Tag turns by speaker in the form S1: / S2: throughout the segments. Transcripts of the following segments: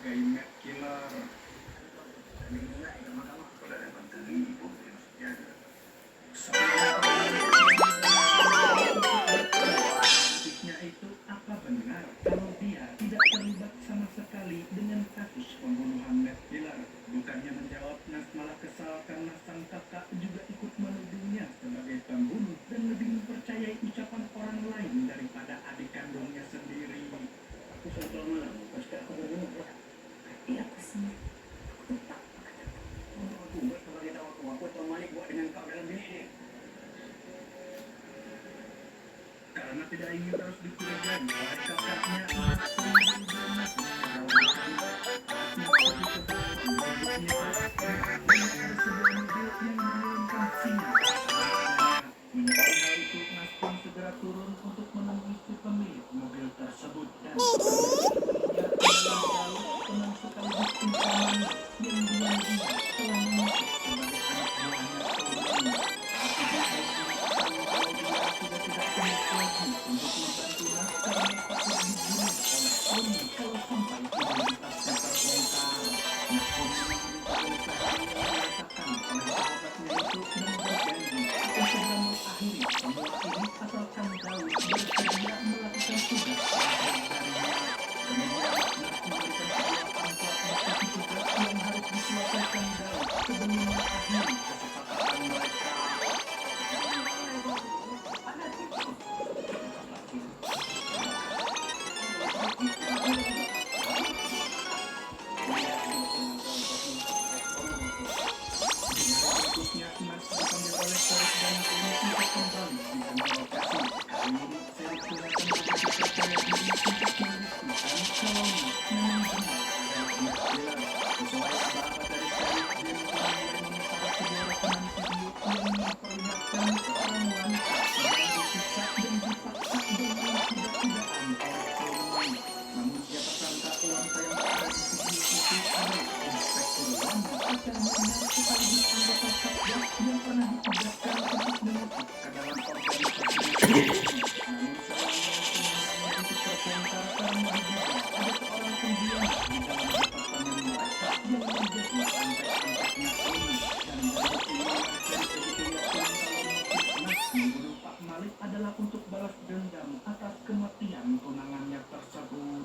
S1: sebagai Matt Killer. Motifnya itu apa benar kalau dia tidak terlibat sama sekali dengan kasus pembunuhan Matt Killer? Bukannya menjawab, Nas malah kesal karena sang kakak juga ikut menuduhnya sebagai pembunuh dan lebih mempercayai ucapan orang lain daripada adik kandungnya sendiri. Aku selalu malam, pasti aku berbunuh ya.
S2: Iya aku sih. Aku tak.
S1: Aku buat kalau dia tahu aku atau Malik buat dengan kau dalam bilik. Karena tidak ingin terus dicurigai oleh kakaknya, menyadari hal itu, Nas pun segera turun untuk menemui si pemilik mobil tersebut dan teman sekaligus pinjaman yang diam-diam telah menyusup sebagai anak buahnya sendiri. Saat itu sudah tidak sempat lagi untuk membantu Nas karena takut dibunuh oleh Tony kalau sampai identitasnya terbongkar. Nas pun meminta usaha yang dirasakan oleh sahabatnya itu dan berjanji akan segera mengakhiri semua ini asalkan Daud bersedia melakukan tugas terakhir darinya. Kemudian Nas memberikan sebuah amplop berisi tugas yang harus diselesaikan Daud sebelum mengakhiri kesepakatan mereka. Berikutnya, Nas dipanggil oleh Sheriff dan tim untuk kembali di kantor lokasi. Kali ini, Sheriff kelihatan begitu percaya diri untuk membuktikan kalau Nas memang benar adalah Matt Killer. Sesuai aba-aba dari Sheriff, dia mulai memutar sebuah rekaman video yang memperlihatkan seorang wanita sedang disiksa dan dipaksa dengan tidak-tidakkan oleh Tony. Namun siapa sangka wanita yang berada di video itu adalah Inspektur Wanda akan mengenal sekaligus anggota Satgas yang pernah ditugaskan untuk menyusup ke dalam organisasi itu. Namun semuanya untuk terbongkar karena diduga ada seorang pengkhianat di dalam departemen mereka yang menjadi antek-anteknya Tony. Dan dari inilah Sheriff begitu yakin kalau motif Nas membunuh Pak Malik adalah untuk balas dendam atas kematian tunangannya tersebut.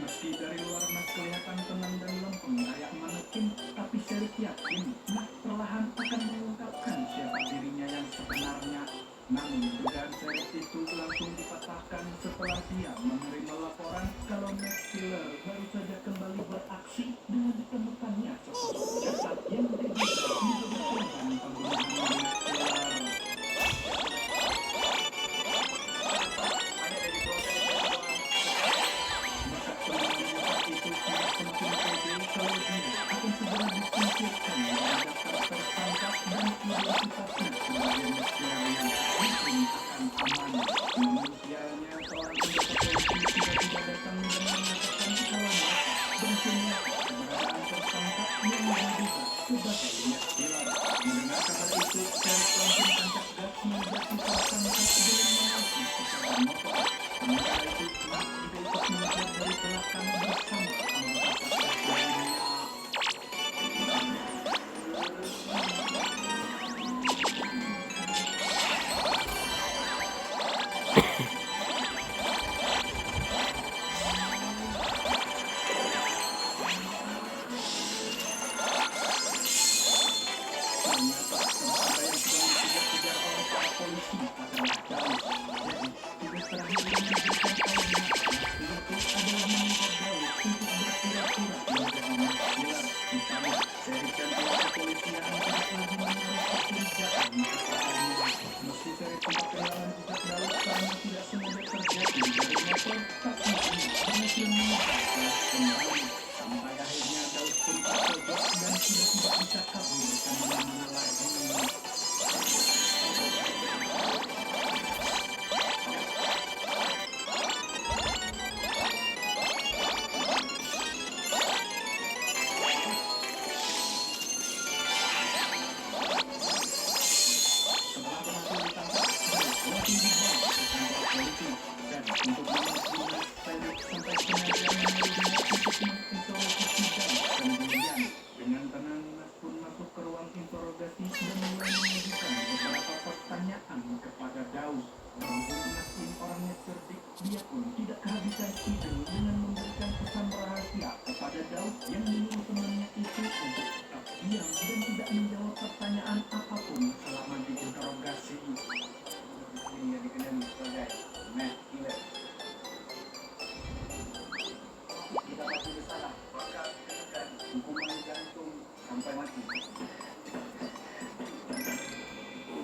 S1: Meski dari luar Nas kelihatan tenang dan lempeng kayak manekin, tapi Sheriff yakin Nas perlahan akan mengungkapkan siapa dirinya yang sebenarnya. Namun dugaan Sheriff itu langsung dipatahkan setelah dia menerima laporan kalau Matt Killer baru saja kembali beraksi dengan ditemukannya sesosok jasad yang diduga menjadi korban pembunuhan Matt Killer. Maka sebenarnya saat itu Nas semakin pede kalau dia akan segera disingkirkan dari daftar tersangka dan identitasnya sebagai Matt Killer yang mungkin akan aman. Namun sialnya seorang anggota polisi tiba-tiba datang dan mengatakan kalau mereka bersinyata keberadaan tersangka yang diduga sebagai Matt Killer. Mendengar kabar itu, Sheriff langsung tancap gas menjatuhkan tersangka dengan mengaku sepeda motor. Sementara itu, Nas juga ikut mengejar dari belakang bersama anggota Satgas lainnya. Ternyata tersangka yang sedang dikejar-kejar oleh para polisi adalah Daud. Jadi, tugas terakhir yang diberikan oleh Nas waktu itu adalah meminta Daud untuk berpura-pura menjadi Matt Killer. Supaya Sheriff dan pihak kepolisian tidak lagi menaruh kecurigaan kepadanya. Meski Sheriff sempat kehilangan jejak Daud karena tidak sengaja terjadi dari motor, tapi dia berhasil mengejar Daud kembali. Sampai akhirnya Daud pun terpojok dan sudah tidak bisa kabur kemana-mana lagi.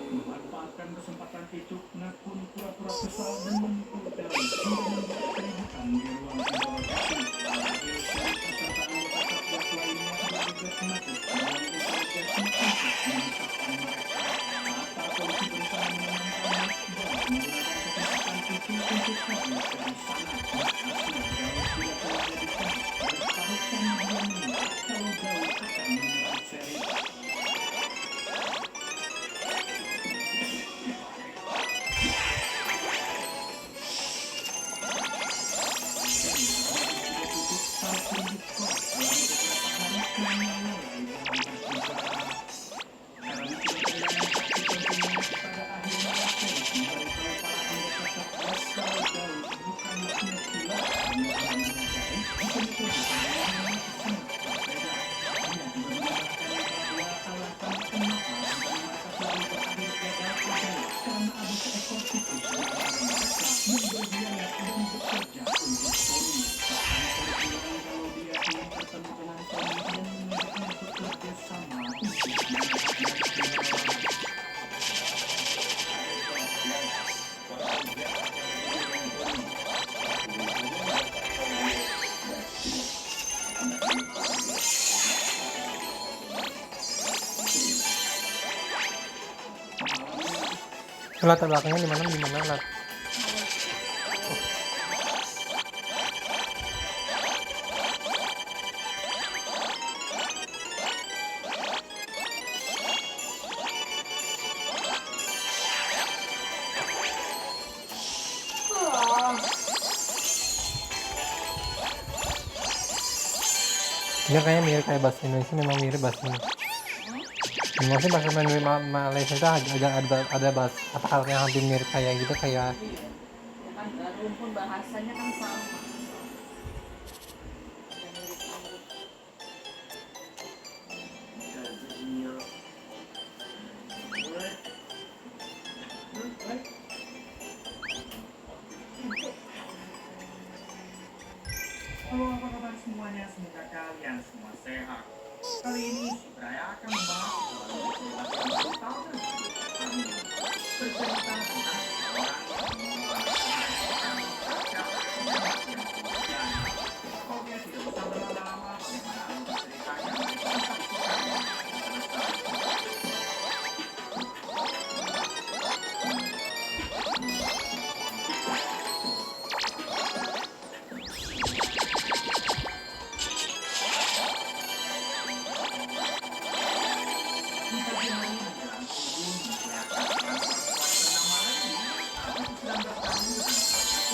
S1: Memanfaatkan kesempatan itu, Nakun pura-pura kesal dan memukul Terry hingga membuat keributan di ruang interogasi. Alhasil, Sherry beserta anggota Satgas lainnya bergegas masuk ke ruang interogasi untuk memisahkan mereka. Saat para polisi berusaha menenangkan Nick dan menggunakan kesempatan itu untuk kabur dari sana, hasil Gauss tidak telah jadikan oleh Farouk karena dia mengira kalau Gauss akan menyerang Sherry.
S3: Latar belakangnya di mana lat? Dia kayaknya mirip kayak bahasa Indonesia, memang mirip bahasa Indonesia. Memang sih bahasa Malaysia itu ada bahasa kata-kata yang hampir mirip kayak gitu, kayak
S2: Iya. Ya kan rumpun bahasanya kan sama. Dan mirip-mirip.
S1: Halo, apa kabar semuanya? Semoga kalian semua sehat. Kali ini saya akan membahas soal laki-laki yang baru tahu dan kami bercerita tentang seorang yang mengubah Oke, tidak usah berlama-lama. Bagaimana alur ceritanya? Kita saksikan sampai selesai. Di pagi hari menjelang subuh, memperlihatkan seorang perempuan bernama Lady sedang bertemu dengan
S3: belum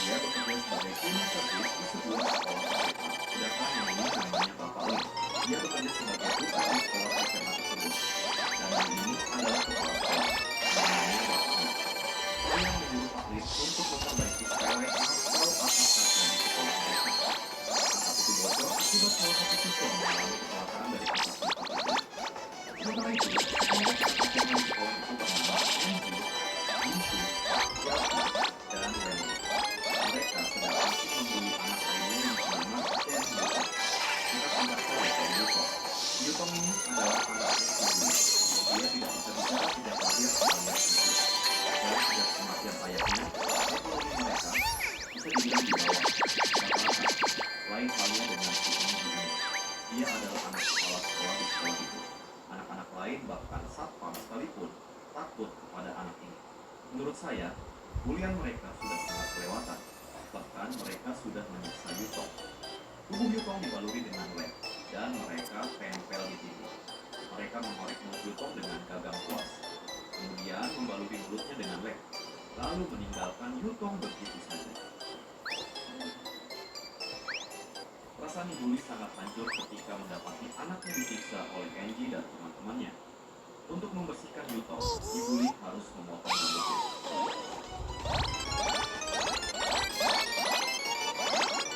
S1: Dia bekerja sebagai cleaning service di sebuah sekolah SMA. Sedangkan yang ini namanya Bapak Lee. Dia bekerja sebagai duta di sekolah SMA tersebut. Dan yang ini adalah kepala sekolah. Namanya Bapak Lee. Saya yang menyuruh Pak Lee untuk memperbaiki skyway atau atap kaca di sekolah mereka. Atap itu bocor akibat salah satu siswa mengalami kecelakaan dari atap di Pak Lee. Sementara itu, sekelompok anak yang di sekolah itu bernama Angie, Bintu, Yasmin, dan Remy. Mereka sedang asik membuli anak lainnya yang bernama Chen Yutong. Kita singkat saja Chen Yutong. Yutong ini adalah anak yang dibully. Dia tidak bisa bicara sejak lahir alias kecil. Dan sejak kematian ayahnya, ekonomi mereka bisa dibilang di bawah rata-rata. Lain halnya dengan si Angie ini. Dia adalah anak kepala sekolah di sekolah itu. Anak-anak lain bahkan satpam sekalipun takut kepada anak ini. Menurut saya, bulian mereka sudah sangat kelewatan. Bahkan mereka sudah menyiksa Yutong. Tubuh Yutong dibaluri dengan lem, dan mereka tempel di tidur. Mereka mengorek mulut Yutong dengan gagang kuas, kemudian membaluri mulutnya dengan lem, lalu meninggalkan Yutong begitu saja. Perasaan dibully sangat hancur ketika mendapati anak anaknya disiksa oleh Angie dan teman-temannya. Untuk membersihkan Yutong, Ibu Lee harus memotong rambutnya.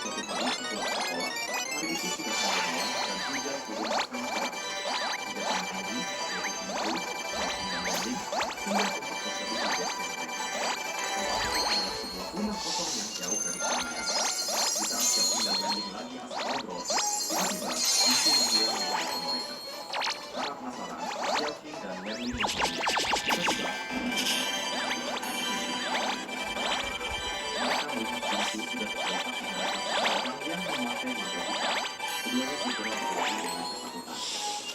S1: Suatu hari setelah sekolah, hari itu sudah mulai malam dan hujan turun sangat deras. Tiga teman Angie, yaitu Kim Soo, Xiaoqing dan Wenling, pindah untuk berteduh di basket mereka. Tempat itu adalah sebuah rumah kosong yang jauh dari keramaian. Di saat Xiaoqing dan Wenling lagi asal ngobrol, tiba-tiba Kim Soo menghilang dari telepon mereka. Karena penasaran, Xiaoqing dan Wenling mencari. Tiba-tiba, mereka melihat Kim Soo sudah terletak di atas seorang yang memakai mata hitam. Keduanya segera berlari dengan ketakutan.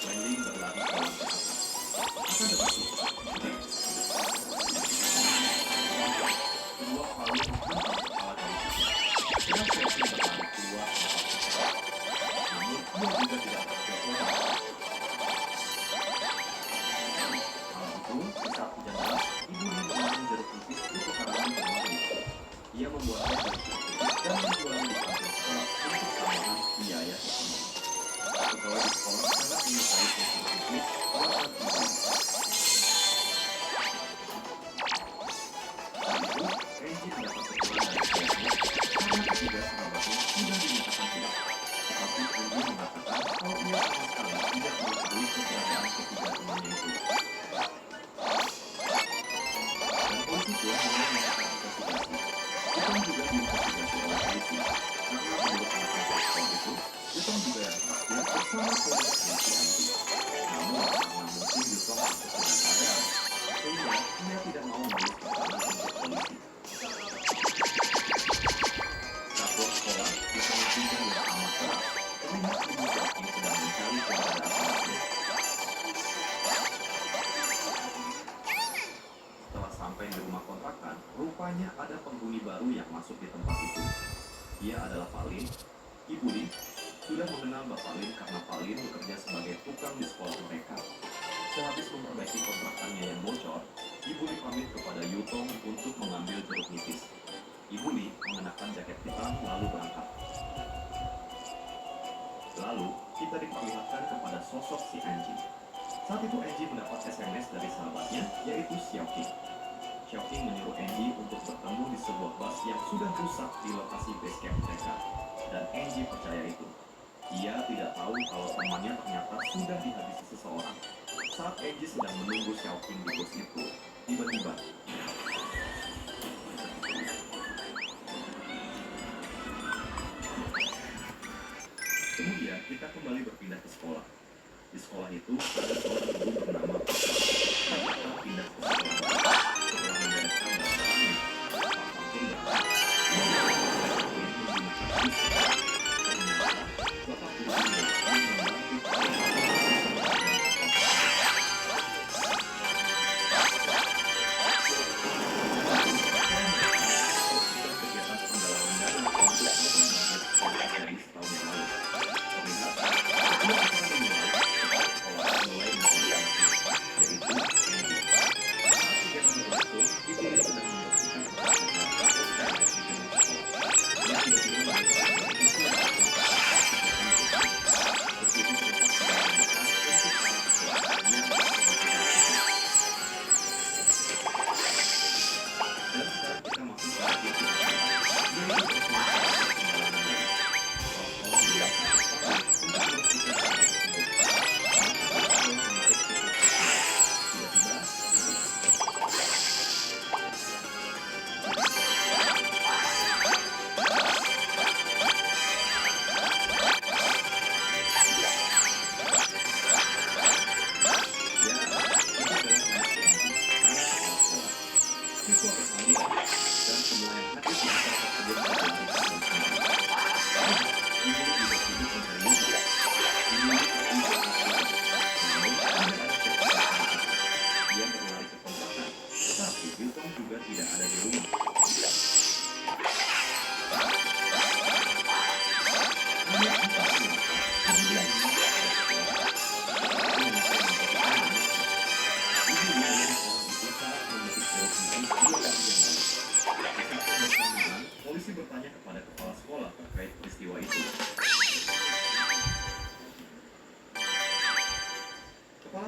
S1: Wenling berlari pelan ke atas. Akan tetapi, kedua palu menghantam kepala dari situ. Sedang Xiaoqing berlari keluar tempat tersebut. Namun, ia juga tidak terkecoh. Malam itu, di saat hujan deras, Ibu Lee menanam jeruk nipis untuk tanaman berwarna. Ia membuatnya jeruk nipis dan menjualnya di kantor sekolah untuk tambahan biaya ekonomi. Pegawai di sekolah sangat menyukai jeruk nipis buatan Ibu Lee. Saat itu, Angie mendapat teguran dari ayahnya karena ketiga sahabatnya sudah dinyatakan hilang. Tetapi Angie mengatakan kalau ia sama sekali tidak mengetahui keberadaan ketiga temannya itu. Dan polisi pun mulai melakukan investigasi. Yutong juga diinvestigasi oleh polisi karena menurut anak-anak sekolah itu, Yutong juga yang terakhir bersama keluarganya si Angie. Namun karena mungkin Yutong takut dengan keadaan, sehingga ia tidak mau menulis laporan untuk polisi. Saat pulang sekolah, Yutong hujan yang amat keras terlihat Ibu Xiaoqing sedang mencari keberadaan anaknya. Setelah sampai di rumah kontrakan, rupanya ada penghuni baru yang masuk di tempat itu. Ia adalah Pak Lin. Ibu Lee sudah mengenal Bapak Lin karena Pak Lin bekerja sebagai tukang di sekolah mereka. Sehabis memperbaiki kontrakannya yang bocor, Ibu Lee pamit kepada Yutong untuk mengambil jeruk nipis. Ibu Lee mengenakan jaket hitam lalu berangkat. Lalu, kita diperlihatkan kepada sosok si Angie. Saat itu Angie mendapat SMS dari sahabatnya, yaitu Xiaoqing. Xiaoqing menyuruh Angie untuk bertemu di sebuah bus yang sudah rusak di lokasi base camp mereka. Dan Angie percaya itu. Ia tidak tahu kalau temannya ternyata sudah dihabisi seseorang. Saat Angie sedang menunggu Xiaoqing di bus itu, tiba-tiba kemudian kita kembali berpindah ke sekolah. Di sekolah itu ada seorang guru bernama Pak. Kita pindah ke sekolah setelah membereskan barang-barangnya. Pak pun datang. Ia menggunakan bus. Ternyata Bapak guru ini datang membantu Pak untuk kegiatan pendalaman dana untuk membantu sekolah dari setahun yang lalu. Terlihat, dia akan menilai sekolah mulai menjadi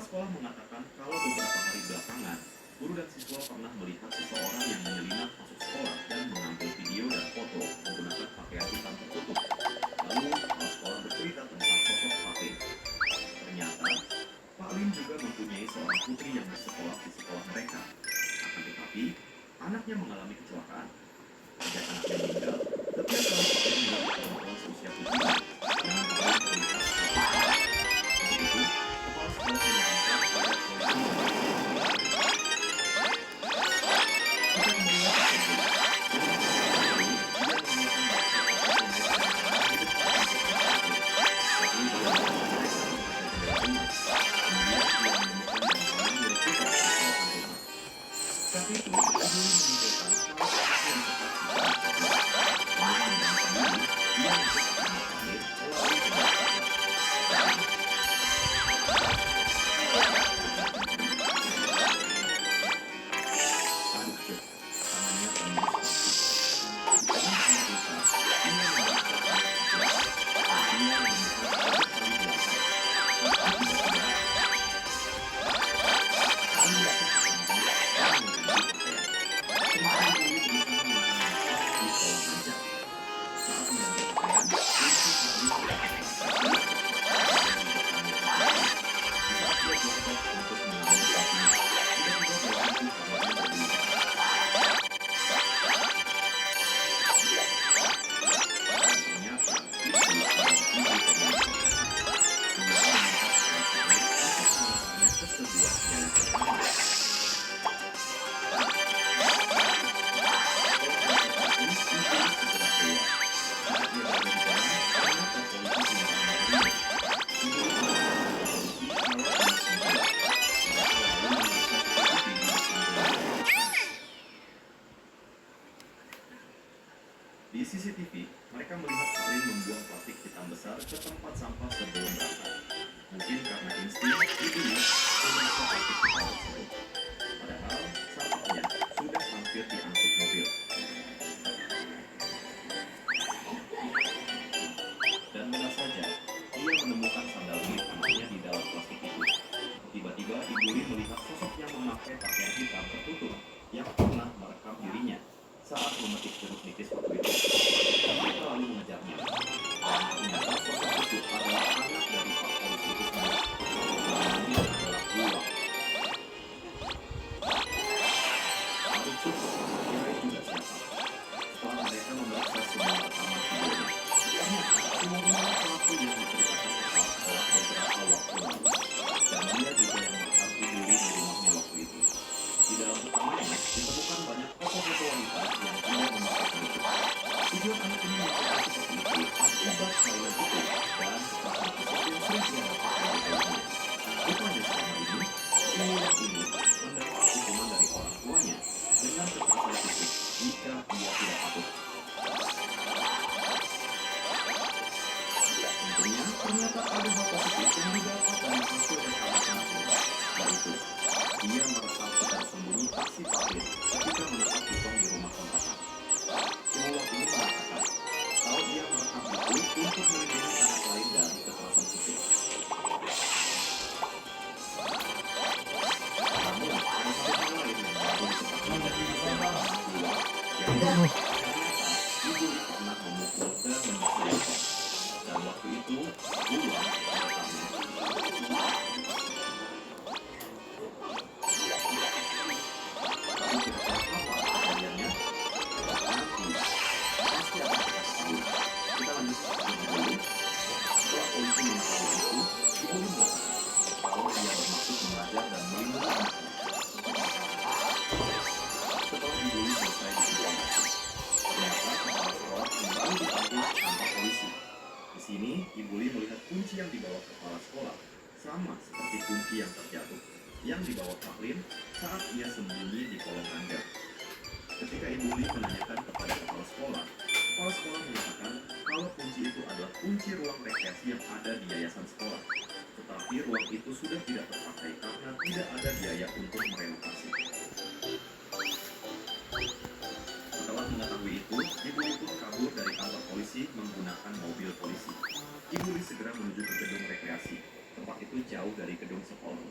S4: sekolah mengatakan kalau beberapa hari belakangan, guru dan siswa pernah melihat seseorang yang menyelinap masuk sekolah dan mengambil video dan foto menggunakan pakaian hitam tertutup. Lalu, kepala sekolah bercerita tentang sosok Pak Lim. Ternyata, Pak Lim juga mempunyai seorang putri yang bersekolah di sekolah mereka. Akan tetapi, anaknya mengalami kecelakaan. Sejak anaknya meninggal, setiap kali Pak Lim melihat perempuan seusia putri, jangan Pak Lim terlihat seperti itu. Untuk itu, kepala sekolah menyarankan agar polisi saat itu, Yuli menunjukkan kalau anaknya dia masuk ke kamar Pak Lim melalui jendela. Aduh, Cuk, tangannya tembus plastik. Dalam cerita, ia membaca dia menemukan tali belakang. Di CCTV, mereka melihat Pak Lim membuang plastik hitam besar ke tempat sampah sebelum berangkat. Mungkin karena insting ibunya memeriksa plastik hitam tersebut. Padahal sampahnya sudah hampir diangkut mobil. Dan benar saja, ia menemukan sandal milik anaknya di dalam plastik itu. Tiba-tiba Ibu Lim melihat sosok yang memakai pakaian hitam tertutup yang pernah merekam dirinya saat memetik jeruk nipis waktu itu. Mereka lalu mengejarnya. Dan ternyata sosok itu adalah anak dari Pak Polisi itu sendiri. Namanya adalah Buang. Aduh, Cuk, kira juga siapa? Setelah mereka memeriksa semua rekaman videonya, ternyata semua pelaku yang diceritakan kepala sekolah beberapa waktu lalu. Dan dia juga yang merekam Ibu Lim di rumahnya waktu itu. Di dalam rekamannya ditemukan banyak foto-foto wanita yang tidak memakai penutup. Tujuan anak ini melakukan seperti itu akibat mainan itu dan kekerasan fisik yang sering dia dapatkan di ayahnya. Rupanya selama ini, Buang ini mendapat hukuman dari orang tuanya dengan kekerasan fisik jika dia tidak patuh. Tentunya ternyata ada hal positif yang didapat dari hasil rekaman anak ini, yaitu dia merekam secara sembunyi aksi Pak Lim ketika menangkap Kitong di rumah kontrakan. Simulak ini mengatakan kalau dia merekam itu untuk melindungi anak lain dari kekerasan fisik. Namun, ada satu hal lain yang baru diketahui dari Buang, yaitu ternyata Ibu Lim pernah memukul dan menyiksa Kitong. Dan waktu itu, Buang merekamnya. Tapi kira-kira apa kejadiannya? Nanti pasti akan kita ketahui. Kita lanjut ke Ibu Lim. Setelah polisi mengetahui itu, Ibu Lim mengatakan bahwa dia bermaksud mengajar dan melindungi anaknya. Setelah Ibu Lim selesai diinterogasi, ternyata kepala sekolah kembali dipanggil ke kantor polisi. Di sini, Ibu Lim melihat kunci yang dibawa kepala sekolah sama seperti kunci yang terjatuh yang dibawa Pak Lim saat ia sembunyi di kolong tangga. Ketika Ibu Lim menanyakan kepada kepala sekolah mengatakan kalau kunci itu adalah kunci ruang rekreasi yang ada di yayasan sekolah. Tetapi ruang itu sudah tidak terpakai karena tidak ada biaya untuk merenovasi. Setelah mengetahui itu, Ibu Lim pun kabur dari kantor polisi menggunakan mobil polisi. Ibu Lim segera menuju ke gedung rekreasi. Tempat itu jauh dari gedung sekolah.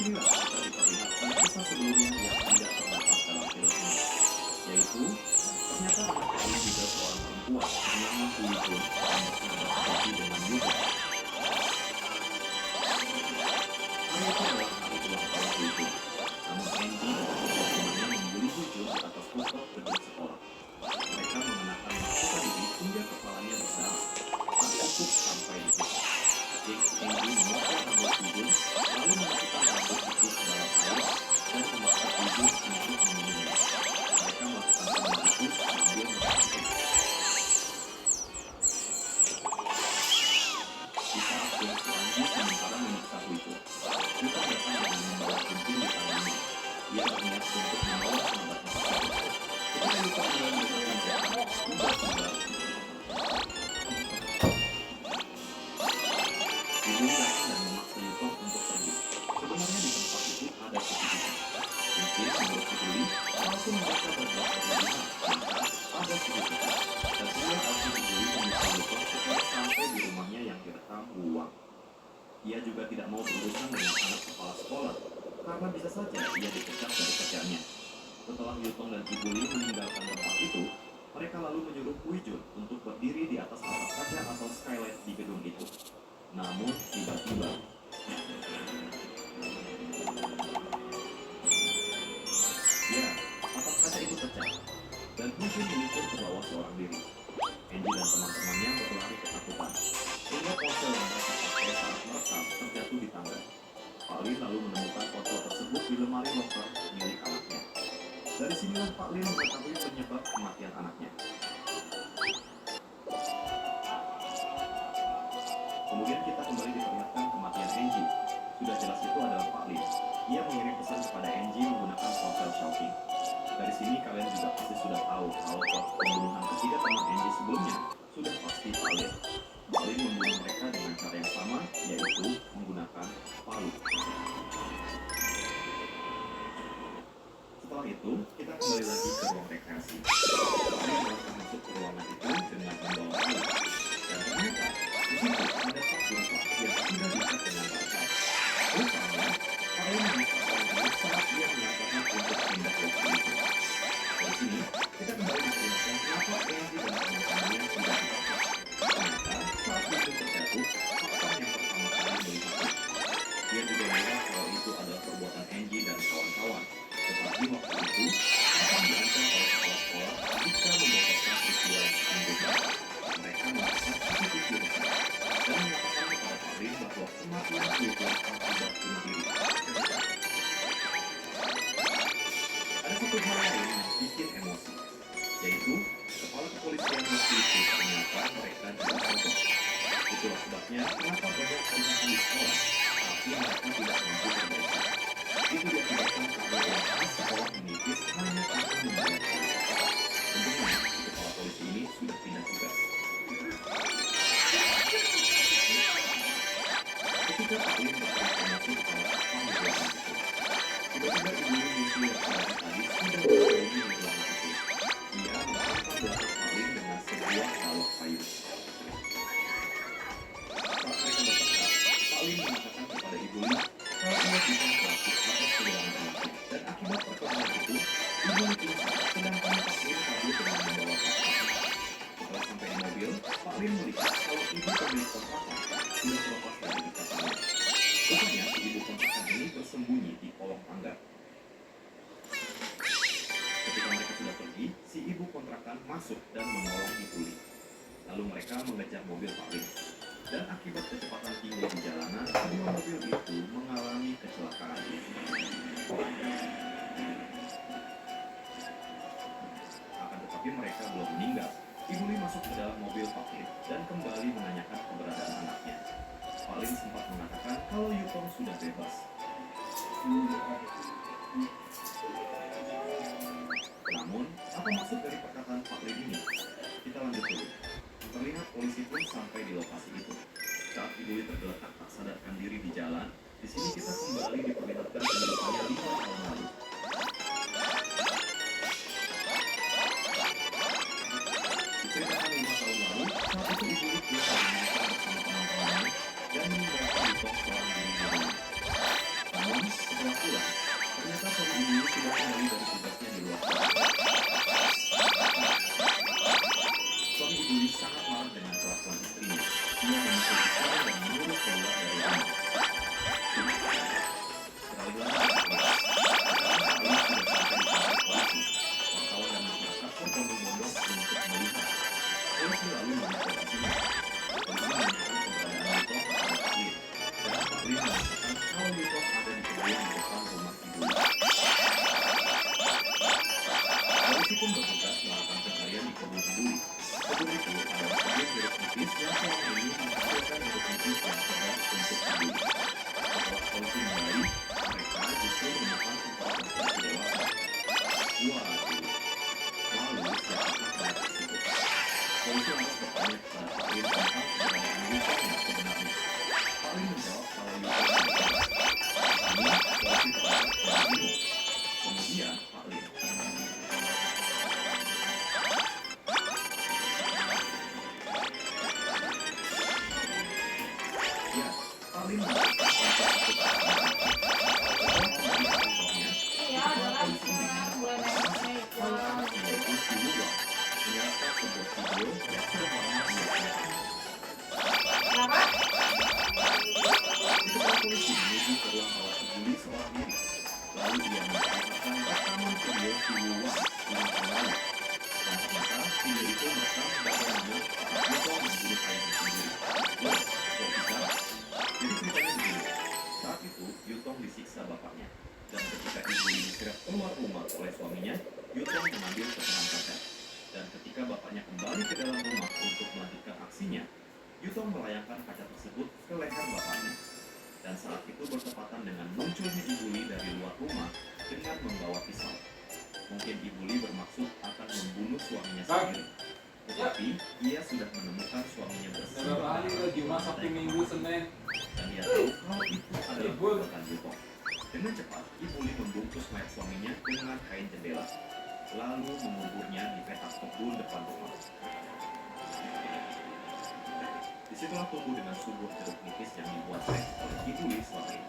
S4: Disinilah kita diperlihatkan kisah sebelumnya yang tidak terdapat dalam film ini, yaitu ternyata anak Ellie juga seorang perempuan bernama Hui Jun yang bersahabat seperti dengan Yuto. Hari itu adalah hari ulang tahun Hui Jun, namun Angie dan teman-temannya membuli Hui Jun di atas rooftop gedung sekolah. Mereka mengenakan mahkota diri hingga kepalanya berdarah. Tak cukup sampai di situ. Angie memotong rambut Hui Jun, lalu memasukkan rambut itu ke dalam air dan memaksa Hui Jun untuk meminumnya. Mereka melakukan semua itu sambil bersantai. Di saat bongsu Angie sementara menyiksa Hui Jun, Yuto datang dengan membawa gunting di tangannya. Ia berniat untuk membawa sahabatnya tersebut. Ketika Yuto mulai melakukan jalan, tiba-tiba Ibuli datang dan memaksa Yuto untuk pergi. Sebenarnya di tempat itu ada CCTV. Mungkin menurut Ibuli, walaupun mereka berbuat berlebihan, maka ada CCTV. Dan sehingga alasan Ibuli menyiksa Yuto supaya sampai di rumahnya yang direkam uang. Ia juga tidak mau berurusan dengan anak kepala sekolah, karena bisa saja ia dipecat dari kerjanya. Setelah Yutong dan Ibuli meninggalkan tempat itu, mereka lalu menyuruh Hui Jun untuk berdiri di atas atap kaca atau skylight di gedung itu. Namun, tiba-tiba ya, atap kaca itu pecah dan Hui Jun meluncur ke bawah seorang diri. Angie dan teman-temannya berlari ketakutan, sehingga ponsel yang mereka pakai saat merekam terjatuh di tangga. Pak Lin lalu menemukan ponsel tersebut di lemari loker milik anaknya. Dari sinilah Pak Lin mengetahui penyebab kematian anaknya. Kemudian kita kembali diperlihatkan kematian Angie. Sudah jelas itu adalah Pak Lin. Ia mengirim pesan kepada Angie menggunakan ponsel Shouting. Dari sini kalian juga pasti sudah tahu kalau pembunuhan ketiga teman Angie sebelumnya sudah pasti Pak Lin. Pak Lin membunuh mereka dengan cara yang sama, yaitu menggunakan palu. Setelah itu, kita kembali lagi ke ruang rekreasi. Pak Lin berusaha masuk ke ruangan itu dengan membawa palu. Dan ternyata, di situ ada Pak Guru yang sudah bisa dengan baik. Rupanya, Pak Lin menyiksa orang saat dia mengatakan untuk pindah lokasi itu. Dari sini, kita kembali diperlihatkan kenapa Angie dan teman-temannya tidak ditangkap. Ternyata, saat itu terjatuh, faktor yang pertama kali melihatnya. Dia juga mengira kalau itu adalah perbuatan Angie dan kawan-kawan. Tetapi waktu itu, akan diancam oleh kepala sekolah jika membongkarkan peristiwa yang akan juga. Mereka memaksa CCTV besar dan mengatakan kepada Pak Lin bahwa kematian Hui Jun akibat bunuh diri. Ada satu hal lain yang bikin emosi, yaitu kepala kepolisian waktu itu ternyata mereka tidak tahu. Itulah sebabnya kenapa banyak perusahaan di sekolah, tapi mereka tidak mampu berbaik. Itu diakibatkan karena sekolah menipis hanya karena membayar polisi. Untungnya, kepala polisi ini sudah pindah tugas. Ketika Pak Lin berkomunikasi kepada Pak di ruangan itu, tiba-tiba Ibu Lin yang saudara tadi sudah bersembunyi di ruangan itu. Ia menghantam belakang Pak Lin dengan sebuah balok kayu. Saat mereka bertengkar, Pak Lin mengatakan kepada Ibu Lin kalau ia bisa pelaku atas kehilangan anaknya. Dan akibat perkelahian itu, Ibu Lin pingsan, sedangkan Pak Lin kabur dengan membawa pakaian. Setelah sampai di mobil, Pak Lin melihat kalau ibu pemilik kontrakan sudah terlepas dari ikatannya. Rupanya, ibu kontrakan ini bersembunyi di kolong tangga. Ketika mereka sudah pergi, si ibu kontrakan masuk dan menolong Ibu Lin. Lalu mereka mengejar mobil Pak Lin. Dan akibat kecepatan tinggi di jalanan, kedua mobil itu mengalami kecelakaan. Akan tetapi mereka belum meninggal. Ibu Lin masuk ke dalam mobil Pak Lin dan kembali menanyakan keberadaan anaknya. Pak Lin sempat mengatakan kalau Yutong sudah bebas. Namun, apa maksud dari perkataan Pak Lin ini? Kita lanjut dulu. Terlihat polisi pun sampai di lokasi itu. Saat Ibu Lin tergeletak tak sadarkan diri di jalan, di sini kita kembali diperlihatkan kehidupannya 5 tahun lalu. Diceritakan 5 tahun lalu, saat itu Ibu Lin keluar bersama teman-temannya dan meninggalkan Yutong seorang diri di rumah. Namun, mengatakan kalau Yutong ada di kebun di depan rumah Ibuli. Polisi pun bertugas melakukan pencarian di kebun Ibuli. Kebun itu adalah kebun jeruk nipis yang selama ini menghasilkan jeruk nipis yang sedang untuk Ibuli. Setelah polisi menggali, mereka justru menemukan sebuah laki-laki dewasa. Waduh, lalu siapakah pria tersebut? Polisi lantas bertanya kepada Pak Lin tentang keberadaan Yutong yang sebenarnya. Pak Lin menjawab kalau Yutong tidak bebas. Ini polisi terlihat dan bingung. Kemudian Pak Lin, ya, Pak Lin memutuskan untuk ikut pertama. Setelah kembali ke kantornya,
S2: Iya, adalah sekarang mulai naik
S4: kalau anak yaitu si Wudong menyerahkan sebuah video yang sudah lama dia simpan.
S2: Kenapa?
S4: Ketika polisi menuju ke ruang rawat Ibuli seorang diri, lalu ia menceritakan rekaman video si Wuwang 5 tahun lalu. Dan ternyata video itu merekam bagaimana saat Yutong membunuh ayahnya sendiri. Loh, kok bisa? Jadi ceritanya begini, saat itu Yutong disiksa bapaknya. Dan ketika Ibuli diseret keluar rumah oleh suaminya, Yutong mengambil potongan kaca. Dan ketika bapaknya kembali ke dalam rumah untuk melanjutkan aksinya, Yutong melayangkan kaca tersebut ke leher bapaknya. Dan saat itu bertepatan dengan munculnya Ibuli dari luar rumah dengan membawa pisau. Mungkin Ibuli bermaksud akan membunuh suaminya sendiri. Tetapi ia sudah menemukan suaminya
S5: Berapa
S4: bersimbah
S5: hari ke Jumat, Sabtu, Minggu, Senin?
S4: dan dia tahu kalau itu adalah perbuatan Yutong. Dengan cepat, Ibuli membungkus mayat suaminya dengan kain jendela, lalu menguburnya di petak kebun depan rumah. Disitulah tumbuh dengan subur jeruk nipis yang dibuat teh oleh Ibuli selama ini.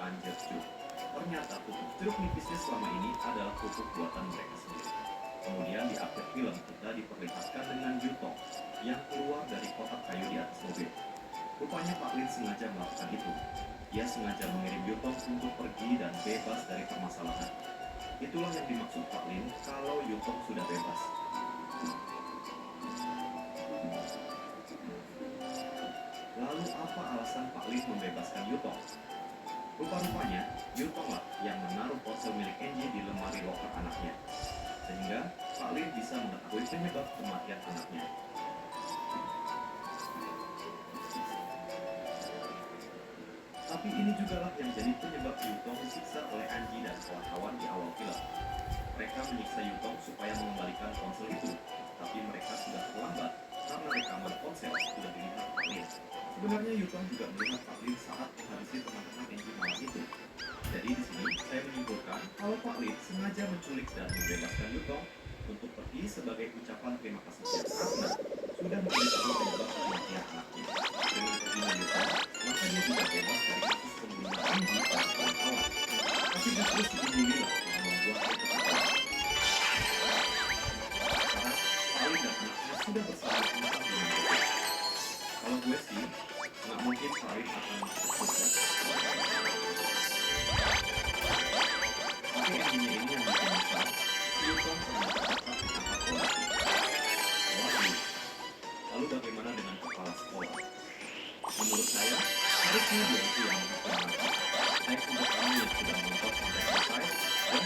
S4: Anjir cuy, ternyata pupuk jeruk nipisnya selama ini adalah pupuk buatan mereka sendiri. Kemudian di akhir film kita diperlihatkan dengan Yutong yang keluar dari kotak kayu di atas mobil. Rupanya Pak Lin sengaja melakukan itu. Ia sengaja mengirim Yutong untuk pergi dan bebas dari permasalahan. Itulah yang dimaksud Pak Lin kalau Yutong sudah bebas. Lalu apa alasan Pak Lin membebaskan Yutong? Rupa-rupanya, Yutong lah yang menaruh ponsel milik Enji di lemari loker anaknya. Sehingga Pak Lin bisa mengetahui penyebab kematian anaknya. Tapi ini jugalah yang jadi penyebab Yutong disiksa oleh Anji dan kawan-kawan di awal film. Mereka menyiksa Yutong supaya mengembalikan ponsel itu, tapi mereka sudah terlambat karena rekaman ponsel sudah dilihat Pak Lin. Sebenarnya Yutong juga melihat Pak Lin saat menghabisi teman-teman Enji malam itu. Jadi di sini saya menyimpulkan kalau Pak Lin sengaja menculik dan membebaskan Yutong untuk pergi sebagai ucapan terima kasih karena sudah mengetahui penyebab kematian anaknya. Dengan perginya Yutong, maka dia juga bebas dari kasus pembunuhan Enji dan kawan-kawan. Tapi justru si Ibuli lah yang membuatnya ketakutan. Sekarang Pak Lin dan anaknya sudah bersama Tuhan dengan Tuhan. Kalau gue sih, nggak mungkin Pak Lin akan masuk surga. Tapi endingnya ini yang bikin misal, Yutong ternyata dapat ditangkap polisi. Waduh, lalu bagaimana dengan kepala sekolah? Menurut saya, harusnya dia itu yang menghukum mati. Thanks untuk kamu yang sudah menonton sampai selesai, dan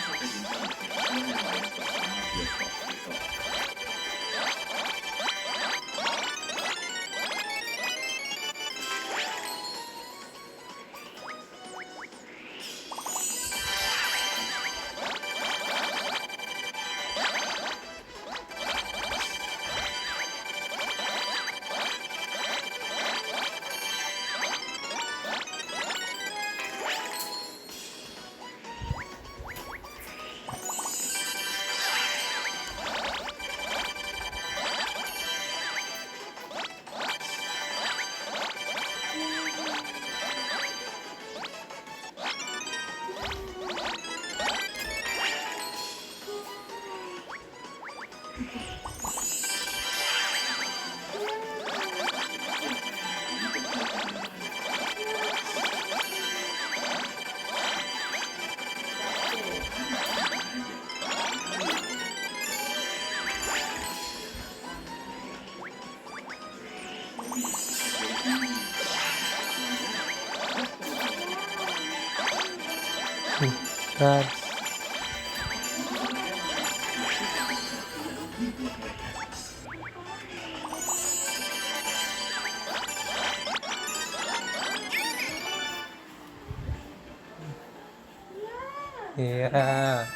S3: Nah, iya.